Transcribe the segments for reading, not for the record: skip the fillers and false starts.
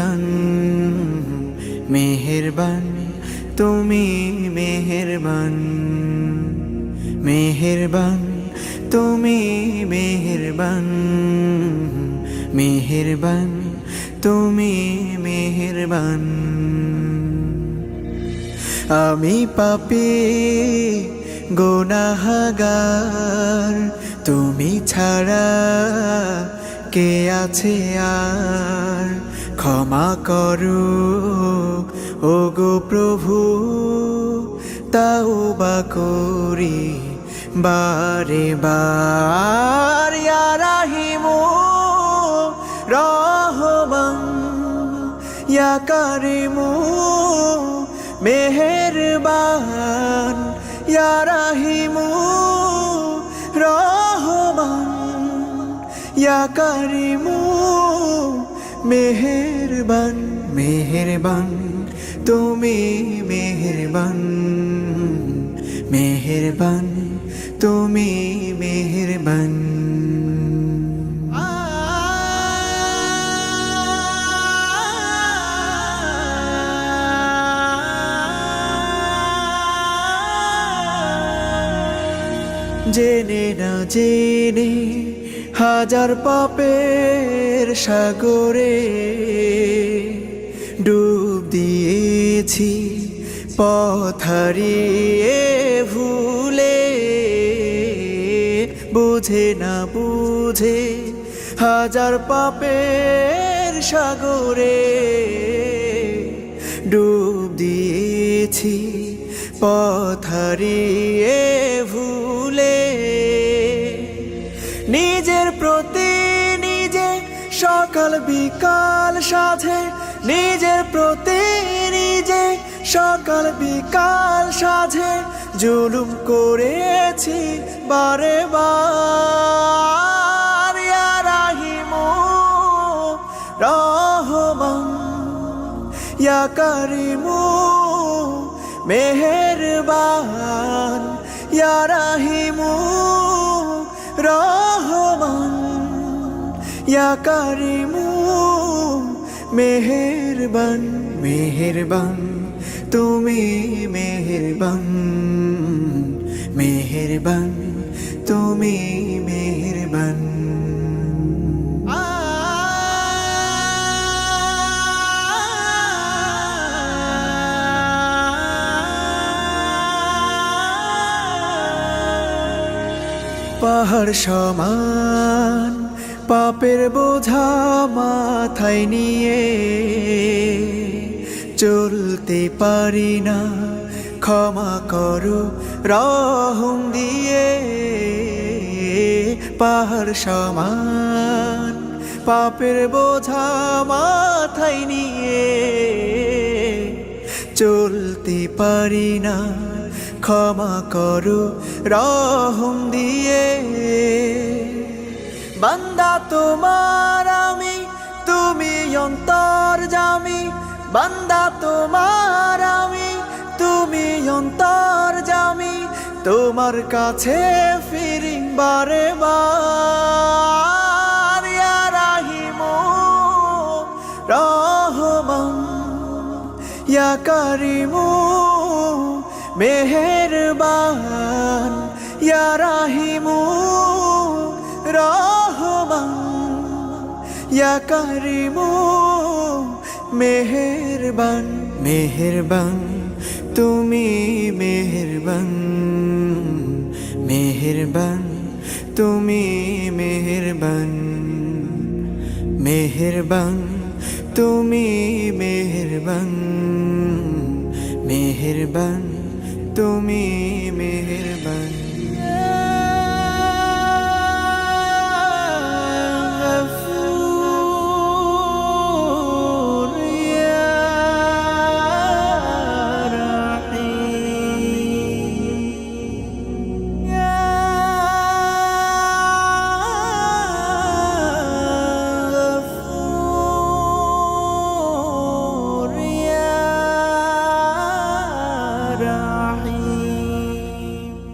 মেহেরবান মেহেরবান তুমি মেহেরবান মেহেরবান তুমি মেহেরবান মেহেরবান তুমি মেহেরবান আমি পাপী গুনাহগার তুমি ছাড়া কে আছে আর ক্ষমা করো ওগো প্রভু তাওবা করি বারে বার ইয়া রাহিমু রহমান ইয়া কারিমু মেহেরবান ইয়া রাহিমু রহমান ইয়া কারিমু মেহেরবান মেহেরবান তুমি মেহেরবান মেহেরবান তুমি মেহেরবান জেনে না জেনে হাজার পাপের সাগরে ডুব দিয়েছি পথ হারিয়ে ভুলে বুঝে না বুঝে হাজার পাপের সাগরে ডুব দিয়েছি পথ হারিয়ে ভুলে নিজের প্রতি নিজে সকাল বিকাল সাধে নিজের প্রতি নিজে সকাল বিকাল সাধে জুলুম করেছি বারে বার ইয়া রাহিমু রহমান ইয়া কারিমু মেহেরবান ইয়া রাহিমু রহমান ইয়া কারিমু মেহেরবান মেহেরবান তুমি মেহেরবান মেহেরবান তুমি মেহেরবান পাহাড় সমান পাপের বোঝা মাথায় নিয়ে চলতে পারি না ক্ষমা করো রহম দিয়ে পাহাড় সমান পাপের বোঝা মাথায় নিয়ে চলতে পারি না ক্ষমা করো রহম দিয়ে বান্দা তোমার আমি তুমি অন্তর্যামী বান্দা তোমার আমি তুমি অন্তর্যামী তোমার কাছে ফিরি বারে বার ইয়া রাহিমু রহমান ইয়া কারিমু মেহেরবান ইয়া রাহিমু রহমান ইয়া কারিমু মেহেরবান মেহেরবান তুমি মেহেরবান মেহেরবান তুমি মেহেরবান মেহেরবান তুমি মেহেরবান মেহেরবান তুমি মেহেরবান Rahim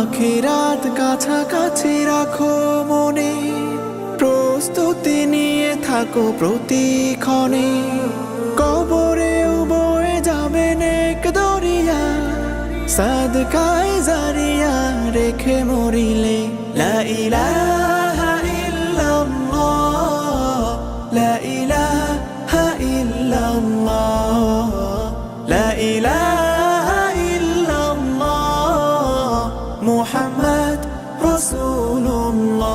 আখিরাত কাছাকাছি রাখো মনে, প্রস্তুতি নিয়ে থাকো প্রতিক্ষণে। কবরেও বয়ে যাবে নেক দরিয়া, সাদকায়ে জারিয়া রেখে মরিলে। লা ইলাহা ইল্লাল্লাহ, লা ইলাহা ইল্লাল্লাহ, লা ইলাহা ইল্লাল্লাহ, মুহাম্মদ রাসূলুল্লাহ।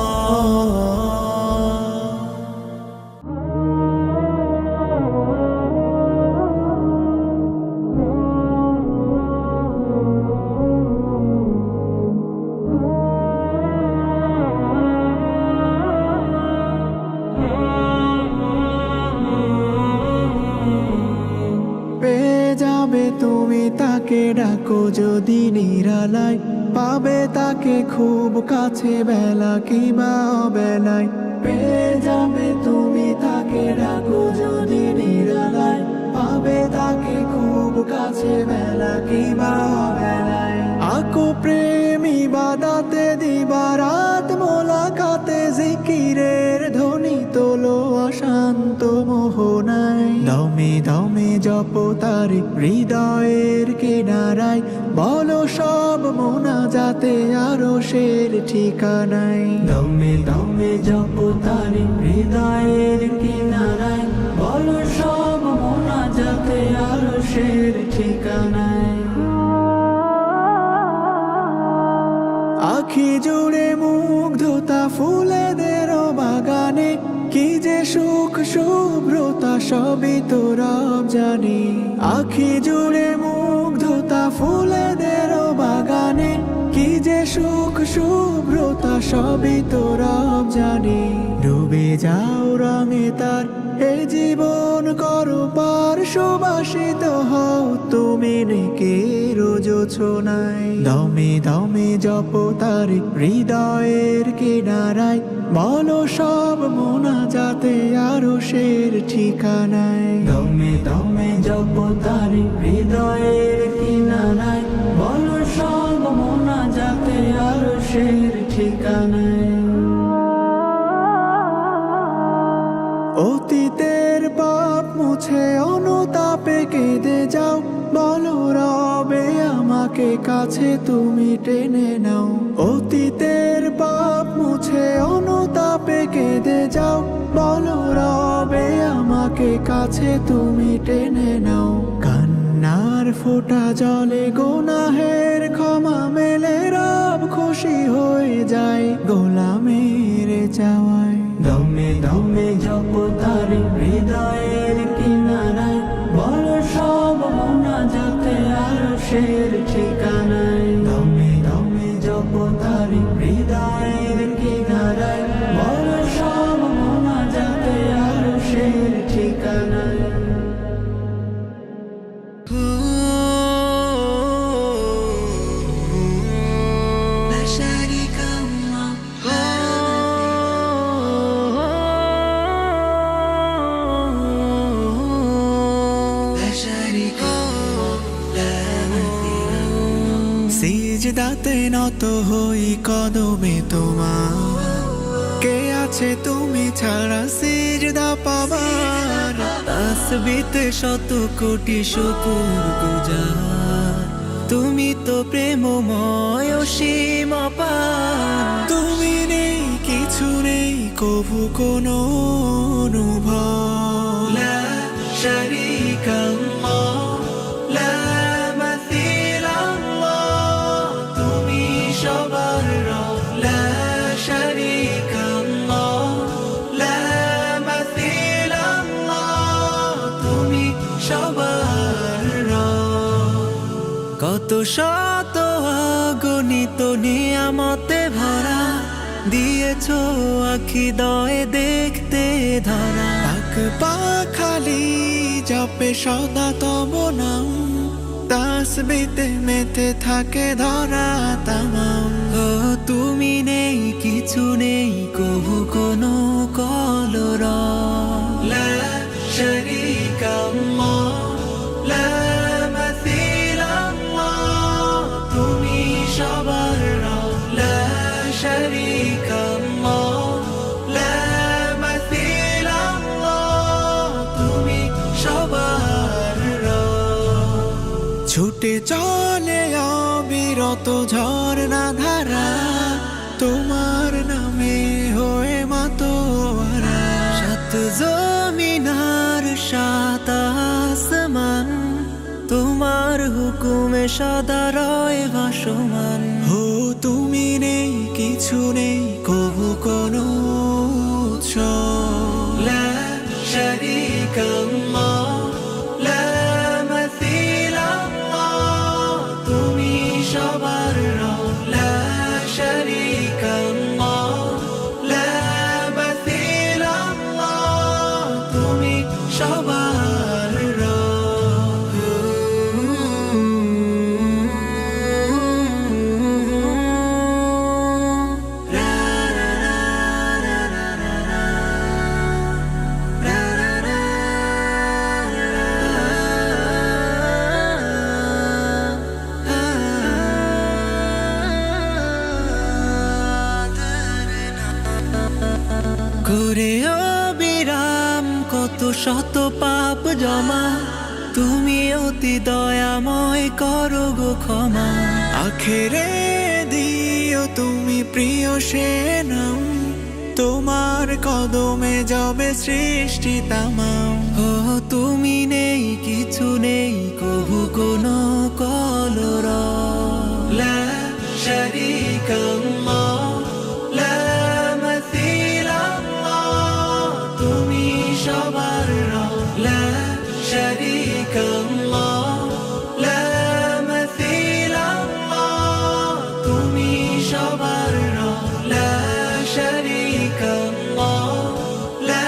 পেয়ে যাবে তুমি তাকে, ডাকো যদি নিরালায়, পাবে তাকে খুব কাছে বেলা কিবা বেলায়। পেয়ে যাবে তুমি তাকে, ডাকো যদি নিরালায়, পাবে তাকে খুব কাছে বেলা কিবা বেলায়। আকো প্রেম ইবাদাতে দিবারাত মোলাকাতে, জিকিরের ধ্বনি তোলো অশান্ত মোহনায়। দমে দমে জপ তার হৃদয়ের কিনারায়, বলো সব মোনাজাতে আরশের ঠিকানায়। দমে দমে জপ তার হৃদয়ের কিনারায়, বলো সব মোনাজাতে আরশের ঠিকানায়। আখি জুড়ে মুগ্ধতা ফুলেদের বাগানে, কি যে সুখ শুভ্রতা সবই তো রব জানে। আখি জুড়ে মুগ্ধতা ফুলেদের বাগানে, কি যে সুখ শুভ্রতা সবই তো রব জানে। ডুবে যাও রঙে তার এ জীবন করো পার, সুবাসিত হও তুমি নেকে রোজো ছোনায়। দমে দমে জপ তার হৃদয়ের কিনারায়, বলো সব মোনাজাতে আরশের ঠিকানায়। দমে দমে জপ তার হৃদয়ের কিনারায়, বলো সব মোনাজাতে আরশের ঠিকানায়। অতীতের পাপ মুছে অনুতাপে কেঁদে যাও, বলো রবে আমাকে কাছে তুমি টেনে নাও। অতীতের পাপ মুছে অনুতাপে কেঁদে যাও, বলো রবে আমাকে কাছে তুমি টেনে নাও। কান্নার ফোঁটা জলে গুনাহের ক্ষমা মেলে, রব খুশি হয়ে যায় গোলামের চাওয়ায়। দমে দমে জপ তার হৃদয়ের কিনারায়, বলো সব মোনাজাতে আরশের ঠিকানায়। দমে দমে জপ তার হৃদয়ের কিনারায়, বলো সব মোনাজাতে আরশের ঠিকানায়। সিজদাতে নত হই কদমে তোমার, কে আছে তুমি ছাড়া সিজদা পাবার। তাসবিতে শত কোটি শুকুর গুজার, তুমি তো প্রেমময় অসীম অপার। তুমি নেই কিছু নেই কভু কোনো অনুভব। লা শারীকা আল্লাহ, লা মাসিলা আল্লাহ, তুমি সবার রব। লা শারীকা আল্লাহ, লা মাসিলা আল্লাহ, তুমি সবার রব। কত শত অগণিত নিয়ামতে ভরা, দিয়েছো আখি দয়ে দেখতে ধরা। পাক পাখালি জপে সদা তব নাম, তাসবিতে মেতে থাকে ধরা তামাম। ও তুমি নেই কিছু নেই কভু কোনো কলরব। লা শারীকা আল্লাহ, লা মাসিলা আল্লাহ, তুমি সবার রব। شريك الله لا مثيل الله তুমি সবার রব ছুটে চলে অবিরত ঝর্ণা ধারা তোমার নামে হয়ে মাতোয়ারা সাত জমিনার সাত আসমান তোমার হুকুমে সদা রয় ভাসমান হো তুমি নেই কিছু নেই কবু কোনো উৎস লা শারীকা আল্লাহ লা মাসিল আল্লাহ তুমি সবার রব লা শারীকা আল্লাহ লা মাসিল আল্লাহ তুমি সবার রব করে অবিরাম কত শত পাপ জমা তুমি অতি দয়াময় করো গো ক্ষমা আখেরে দিও তুমি প্রিয় সে নাম তোমার কদমে যাবে সৃষ্টি তামাম ও তুমি নেই কিছু নেই কবু কোনো কলরা লা শারীকা আল্লাহ লা মাসিল আল্লাহ তুমি সবার রব লা শারীকা আল্লাহ লা মাসিল আল্লাহ তুমি সবার রব লা শারীকা আল্লাহ লা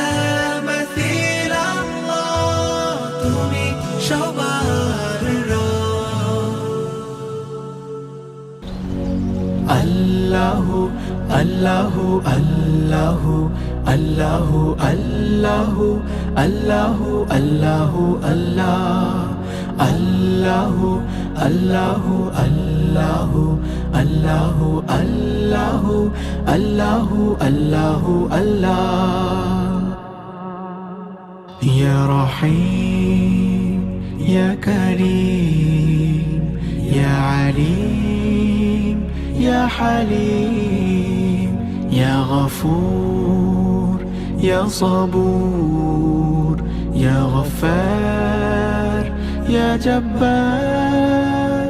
মাসিল আল্লাহ তুমি সবার রব আল্লাহু আল্লাহু আল্লাহু আল্লাহু আল্লাহু আল্লাহু আল্লাহু আল্লাহ আল্লাহু আল্লাহু আল্লাহু আল্লাহু আল্লাহু আল্লাহু আল্লাহু আল্লাহ ইয়া রহিম ইয়া কারীম ইয়া আলিম ইয়া হালিম ইয়া গফুর ইয়া সাবুর ইয়া গফফার ইয়া জব্বার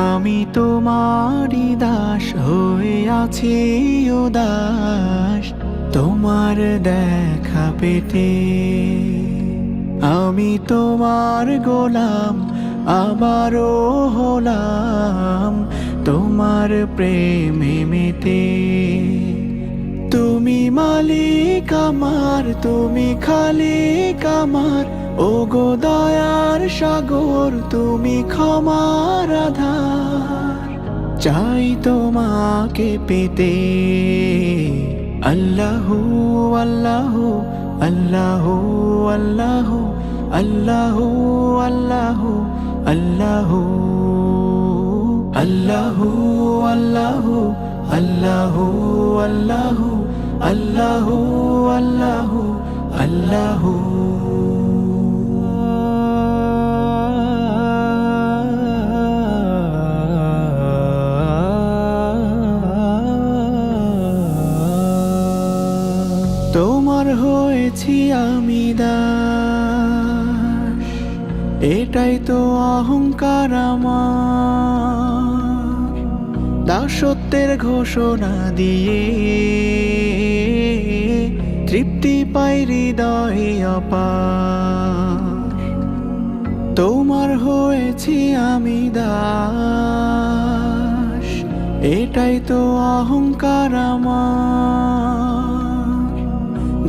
আমি তোমারই দাস হয়ে আছি উদাস তোমার দেখা পেতে আমি তোমার গোলাম আবারও হলাম তোমার প্রেমে মেতে তুমি মালিক আমার তুমি খালিক আমার ও গো দয়ার সাগর তুমি ক্ষমার আধার চাই তোমাকে পেতে আল্লাহু আল্লাহু আল্লাহু আল্লাহু আল্লাহু আল্লাহু আল্লাহু আল্লাহু আল্লাহু আল্লাহু আল্লাহু আল্লাহু আল্লাহু আল্লাহু তোমার হয়েছি আমি দাস এটাই তো অহংকার আমার দাসত্বের ঘোষণা দিয়ে তৃপ্তি পাই হৃদয়ে অপার তোমার হয়েছি আমি দাস এটাই তো অহংকার আমার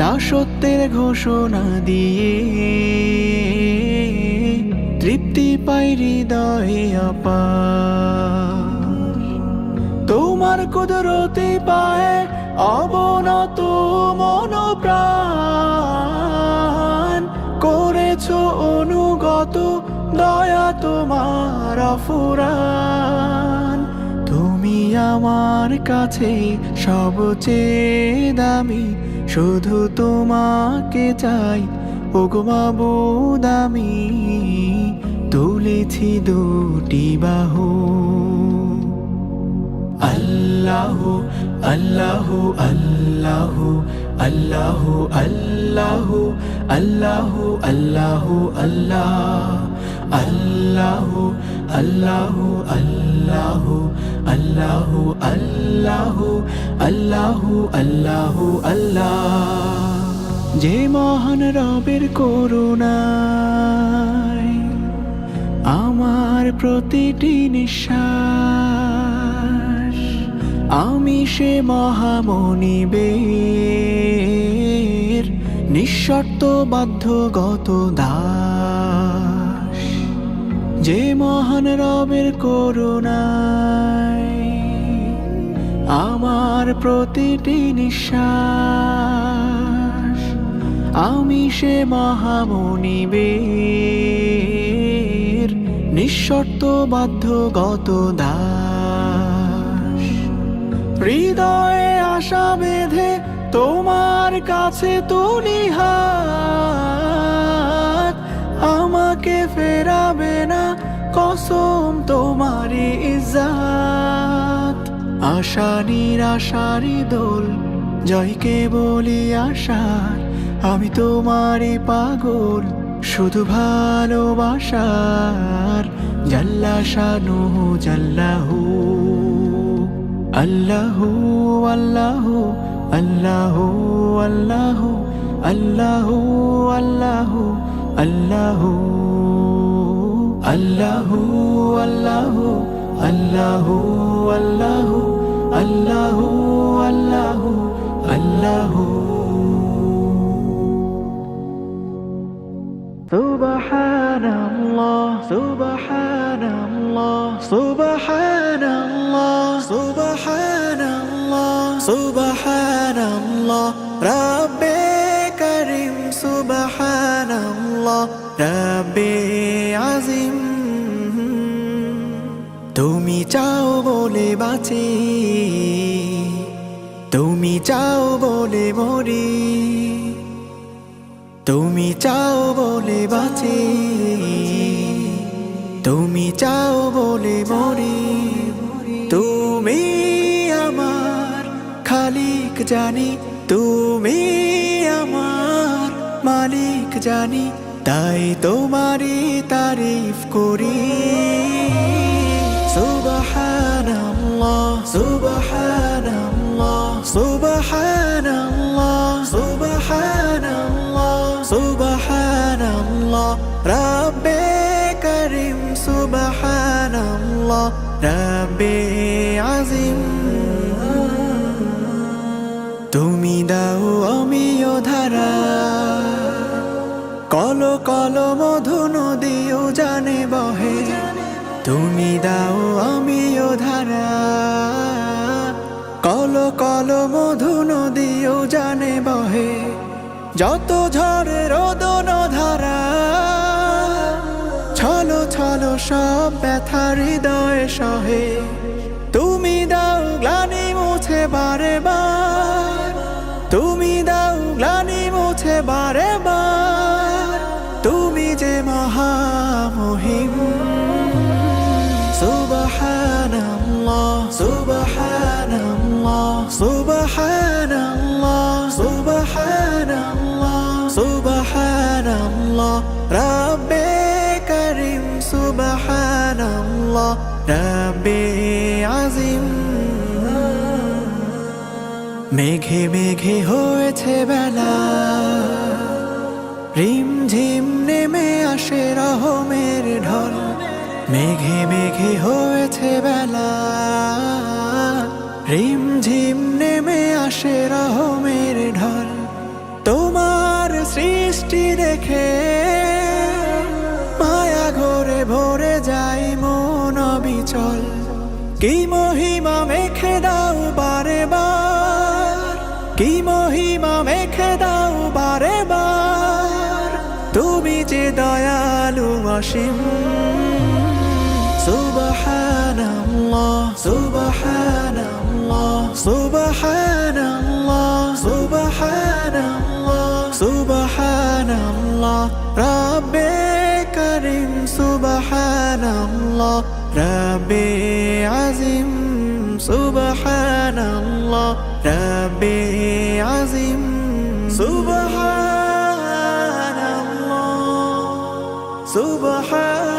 দাসত্বের ঘোষণা দিয়ে তৃপ্তি পাই হৃদয়ে অপার তোমার কুদরতি পায়ে অবনত মন প্রাণ করেছো অনুগত দয়া তোমার অফুরান তুমি আমার কাছে সবচেয়ে দামি, শুধু তোমাকে চাই ওগো মাবুদ আমি, তুলেছি দুটি বাহু। আল্লাহু আল্লাহু আল্লাহু আল্লাহু আল্লাহু আল্লাহু আল্লাহু আল্লাহ, আল্লাহু আল্লাহু আল্লাহু আল্লাহু আল্লাহু আল্লাহু আল্লাহু আল্লাহ। যে মহান রবের করুণায় আমার প্রতিটি নিঃশ্বাস, আমি সে মহামনিবের নিঃশর্ত বাধ্যগত দাস। যে মহান রবের করুণায় আমার প্রতিটি নিঃশ্বাস, আমি সে মহামনিবের নিঃশর্ত বাধ্যগত দাস। হৃদয়ে আশা বেঁধে তোমার কাছে তুলি হাত, আমাকে ফেরাবে না কসম তোমারি ইজ্জত। আশা নিরাশারি দোল জয়কে বলি আশার, আমি তোমারই পাগল শুধু ভালোবাসার। জাল্লা শানুহু জাল্লাহু, আল্লাহু আল্লাহু আল্লাহু আল্লাহু আল্লাহু আল্লাহু আল্লাহু আল্লাহু আল্লাহু আল্লাহু আল্লাহু আল্লাহু আল্লাহু আল্লাহু। সুবহানাল্লাহ সুবহানাল্লাহ সুবহানাল্লাহ সুবহানাল্লাহ সুবহানাল্লাহ রাব্বে কারীম সুবহানাল্লাহ রাব্বে আযীম। তুমি চাও বলে বাঁচি, তুমি চাও বলে মরি, তুমি চাও বলে বাঁচি, তুমি চাও বলে মরি। তুমি আমার খালিক জানি, তুমি আমার মালিক জানি, তাই তোমারই তারিফ করি। সুবহানাল্লাহ সুবহানাল্লাহ সুবহানাল্লাহ সুবহানাল্লাহ সুবহানাল্লাহ রাব্বে কারীম সুবহানাল্লাহ রাব্বে আযীম। তুমি দাও অমিয় ধারা, কল কল মধু নদীও জানে বহে। তুমি দাও অমিয় ধারা, কল কল মধু নদীও জানে বহে। যত ঝড়ে রোদন ধারা, ছলো ছলো সব ব্যথা হৃদয়ে সহে। তুমি দাও গ্লানি মুছে বারে বার, তুমি দাও গ্লানি মুছে বারে বার। তুমি যে মহামহিম। সুবহানাল্লাহ সুবহানাল্লাহ সুবহানাল্লাহ সুবহানাল্লাহ সুবহানাল্লাহ রাব্বে কারীম সুবহানাল্লাহ রাব্বে আযীম। মেঘে মেঘে হয়েছে বেলা, রিমঝিম নেমে আসে রহমের ঢল। মেঘে মেঘে হয়েছে বেলা, রিমঝিম নেমে আসে রহমের ঢল। তোমার সৃষ্টি দেখে মায়া ঘরে ভরে যায় মন অবিচল। কি মহিমা মেখে দাও বারে বার, কি মহিমা মেখে দাও বারে বার। তুমি যে দয়ালু অসীম। সুবহানাল্লাহ সুবহানাল্লাহ সুবহানাল্লাহ সুবহানাল্লাহ সুবহানাল্লাহ রাব্বে কারীম সুবহানাল্লাহ রাব্বে আযীম সুবহানাল্লাহ রাব্বে আযীম সুবহানাল্লাহ সুবহানাল্লাহ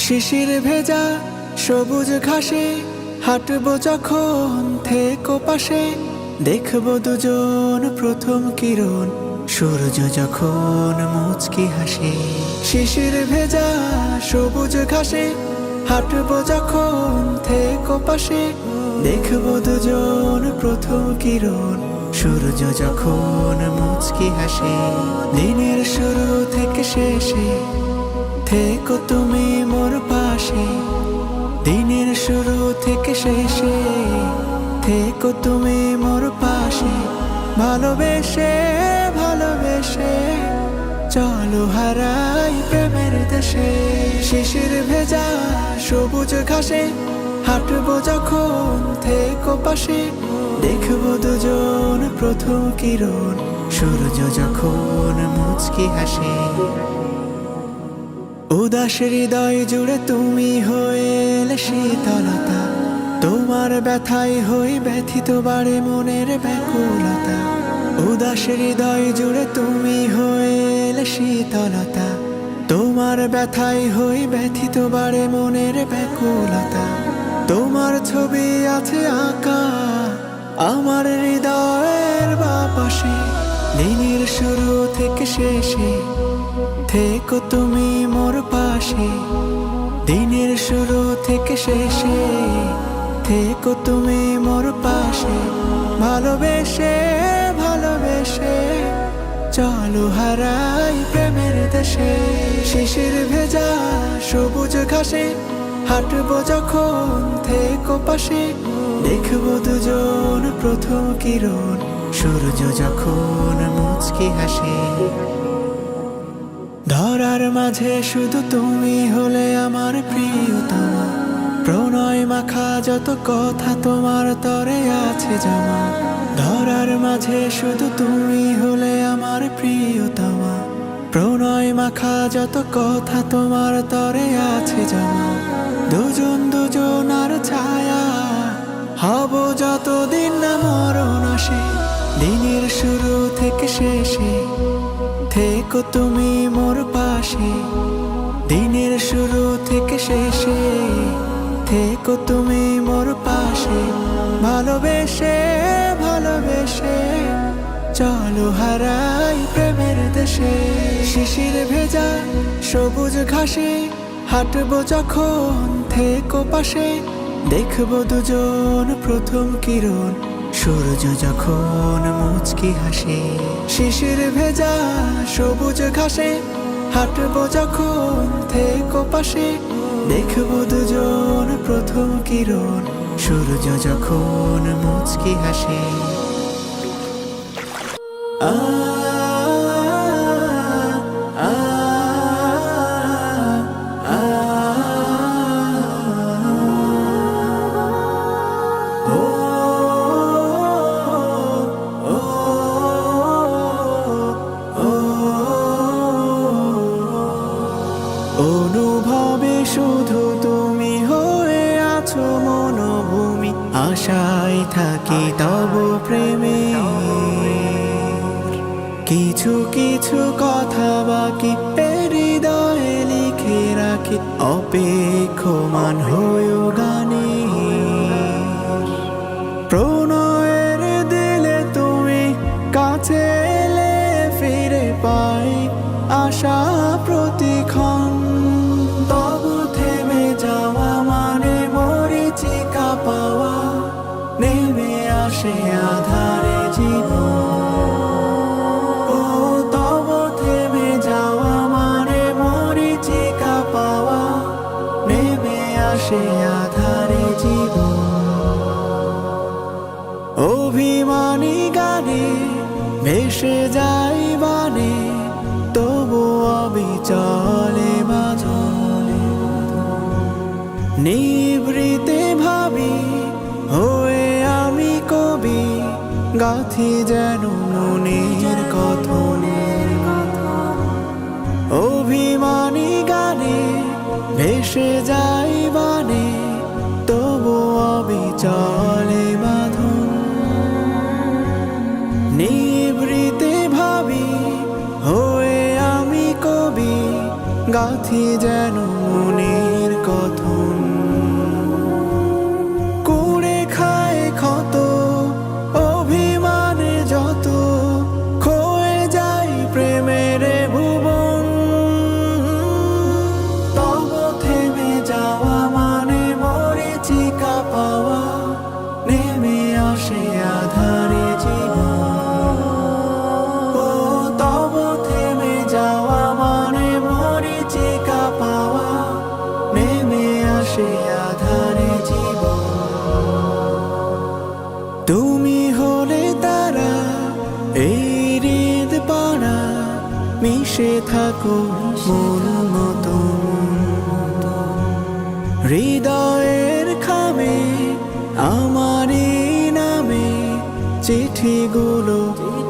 শিশির ভেজা সবুজ ঘাসে হাঁটবো যখন থেকো পাশে দেখবো দুজন প্রথম কিরণ সূর্য যখন মুচকি হাসে শিশির ভেজা সবুজ ঘাসে হাঁটবো যখন থেকো পাশে দেখবো দুজন প্রথম কিরণ সূর্য যখন মুচকি হাসে দিনের শুরু থেকে শেষে থেকো তুমি মোর পাশে দিনের শুরু থেকে শেষে থেকো তুমি মোর পাশে ভালোবেসে ভালোবেসে চলো হারাই প্রেমের দেশে শিশির ভেজা সবুজ ঘাসে হাঁটবো যখন থেকো পাশে দেখবো দুজন প্রথম কিরণ সূর্য যখন মুচকি হাসে উদাস হৃদয় জুড়ে তুমি হয়ে এলে শীতলতা তোমার ব্যথায় হই ব্যথিত বাড়ে মনের ব্যাকুলতা উদাস হৃদয় জুড়ে তুমি হয়ে এলে শীতলতা তোমার ব্যথায় হই ব্যথিত বাড়ে মনের ব্যাকুলতা তোমার ছবি আছে আঁকা আমার হৃদয়ের বাপাশে দিনের শুরু থেকে শেষে থেকো তুমি মোর পাশে দিনের শুরু থেকে শেষে থেকো তুমি মোর পাশে ভালোবেসে ভালোবেসে চলো হারাই প্রেমের দেশে শিশির ভেজা সবুজ ঘাসে হাঁটবো যখন থেকো পাশে দেখবো দুজন প্রথম কিরণ সূর্য যখন মুচকি হাসে ধরার মাঝে শুধু তুমি হলে আমার প্রিয়তমা প্রণয় মাখা যত কথা তোমার তরে আছে জমা ধরার মাঝে শুধু তুমি হলে আমার প্রিয়তমা প্রণয় মাখা যত কথা তোমার তরে আছে জমা দুজন দুজনার ছায়া হব যতদিন না মরণ আসে দিনের শুরু থেকে শেষে থেকো তুমি মোর পাশে দিনের শুরু থেকে শেষে থেকো তুমি মোর পাশে ভালোবেসে ভালোবেসে চলো হারাই প্রেমের দেশে শিশির ভেজা সবুজ ঘাসে হাঁটবো যখন থেকো পাশে দেখবো দুজন প্রথম কিরণ সূর্য যখন মুচকি হাসে শিশির ভেজা সবুজ ঘাসে হাঁটবো যখন থেকো পাশে দেখবো দুজন প্রথম কিরণ সূর্য যখন মুচকি হাসে অনুভবে শুধু তুমি হয়ে আছো মনোভূমি আশায় থাকি তব প্রেমে কিছু কিছু কথা বাকি হৃদয়ে লিখে রাখি অপেক্ষমান হয়েও গানে প্রণয়ের দিলে তুমি কাছে এলে ফিরে পাই আশা প্রতিক্ষণ তবু থেমে যাওয়া মানে মরিচিকা পাওয়া নেমে আসে আধারে জীবন আসে আধারে জীবন। অভিমানী গানে ভেসে যাই বানে, তবু অবিচলে বাঁধনে। নিভৃতে ভাবি হয়ে আমি কবি, গাথি যেন মনের কথনে। অভিমানী গানে ভেসে যাই বানে, তবু অবিচলে বাঁধন। নিভৃতে ভাবি হয়ে আমি কবি, গাথি যেন মনের কথন। কুড়ে খায় ক্ষত অভিমানে যত, খয়ে যাই প্রেমের ভুবন। তব থেমে যাওয়া মানে মরীচিকা পাওয়া, নেমে আসে আধারে জীবন। ও তব থেমে যাওয়া মানে মরীচিকা পাওয়া, নেমে আসে আধারে জীবন। তুমি হলে তারা এই হৃদ পাড়া, মিশে থাকো মন মতন। হৃদয়ের খামে আমারই নামে চিঠিগুলো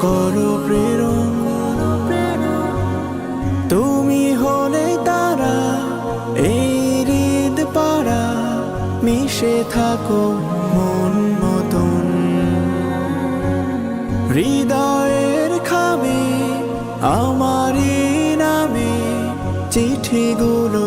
করো প্রেরণ। তুমি হলে তারা এই হৃদ পাড়া, মিশে থাকো মন মতন। হৃদয়ের খামে আমারই নামে চিঠিগুলো